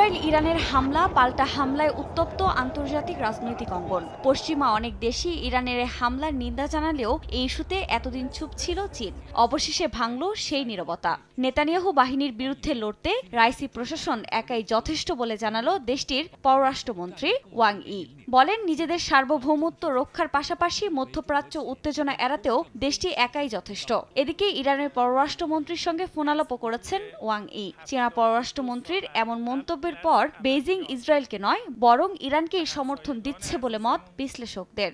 Israel ইরানের হামলা পাল্টা হামলায় উত্তপ্ত আন্তর্জাতিক রাজনৈতিক অঙ্গন। পশ্চিমা অনেক দেশই ইরানের হামলার নিন্দা জানালেও এই ইস্যুতে এতদিন চুপ ছিল চীন। অবশেষে ভাঙল সেই নীরবতা। নেতানিয়াহু বাহিনীর বিরুদ্ধে লড়তে রাইসি প্রশাসন একাই যথেষ্ট বলে জানালো দেশটির পররাষ্ট্রমন্ত্রী ওয়াং ই। বলেন, নিজেদের সার্বভৌমত্ব রক্ষার পাশাপাশি মধ্যপ্রাচ্য উত্তেজনা এড়াতেও দেশটি একাই যথেষ্ট। এদিকে ইরানের পররাষ্ট্রমন্ত্রীর সঙ্গে ফোনালাপও করেছেন ওয়াং ই। চীনা পররাষ্ট্রমন্ত্রীর এমন মন্তব্যের পর বেইজিং ইসরায়েলকে নয় বরং ইরানকেই সমর্থন দিচ্ছে বলে মত বিশ্লেষকদের।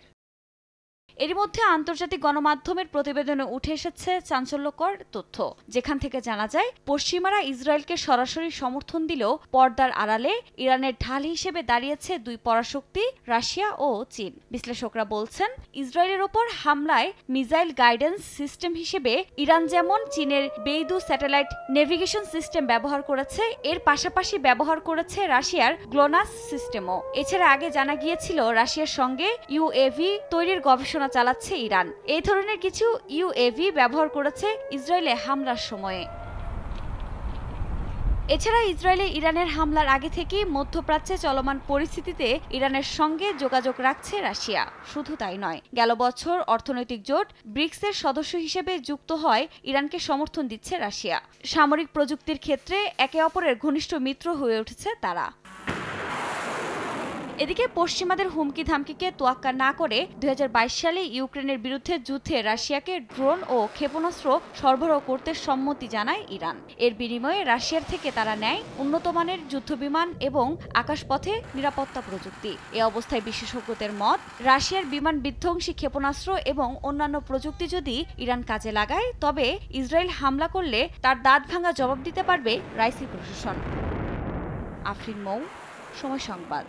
এরই মধ্যে আন্তর্জাতিক গণমাধ্যমের প্রতিবেদনে উঠে এসেছে চাঞ্চল্যকর তথ্য, যেখান থেকে জানা যায় পশ্চিমারা ইসরায়েলকে সরাসরি সমর্থন দিলেও পর্দার আড়ালে ইরানের ঢাল হিসেবে দাঁড়িয়েছে দুই পরাশক্তি রাশিয়া ও চীন। বিশ্লেষকরা বলছেন, ইসরায়েলের ওপর হামলায় মিসাইল গাইডেন্স সিস্টেম হিসেবে ইরান যেমন চীনের বেইদু স্যাটেলাইট নেভিগেশন সিস্টেম ব্যবহার করেছে, এর পাশাপাশি ব্যবহার করেছে রাশিয়ার গ্লোনাস সিস্টেমও। এছাড়া আগে জানা গিয়েছিল রাশিয়ার সঙ্গে ইউএভি তৈরির গবেষণা চালাচ্ছে ইরান। এই ধরনের কিছু ইউএভি ব্যবহার করেছে ইসরায়েলে হামলার সময়ে। এছাড়া ইসরায়েলে ইরানের হামলার আগে থেকেই মধ্যপ্রাচ্যে চলমান পরিস্থিতিতে ইরানের সঙ্গে যোগাযোগ রাখছে রাশিয়া। শুধু তাই নয়, গেল বছর অর্থনৈতিক জোট ব্রিক্সের সদস্য হিসেবে যুক্ত হয় ইরানকে সমর্থন দিচ্ছে রাশিয়া। সামরিক প্রযুক্তির ক্ষেত্রে একে অপরের ঘনিষ্ঠ মিত্র হয়ে উঠেছে তারা। এদিকে পশ্চিমাদের হুমকি ধামকিকে তোয়াক্কা না করে 2022 সালে ইউক্রেনের বিরুদ্ধে যুদ্ধে রাশিয়াকে ড্রোন ও ক্ষেপণাস্ত্র সরবরাহ করতে সম্মতি জানায় ইরান। এর বিনিময়ে রাশিয়ার থেকে তারা নেয় উন্নতমানের যুদ্ধবিমান এবং আকাশপথে নিরাপত্তা প্রযুক্তি। এ অবস্থায় বিশেষজ্ঞদের মত, রাশিয়ার বিমান বিধ্বংসী ক্ষেপণাস্ত্র এবং অন্যান্য প্রযুক্তি যদি ইরান কাজে লাগায়, তবে ইসরায়েল হামলা করলে তার দাঁত ভাঙা জবাব দিতে পারবে রাইসি প্রশাসন। আফরিন মৌ, সময় সংবাদ।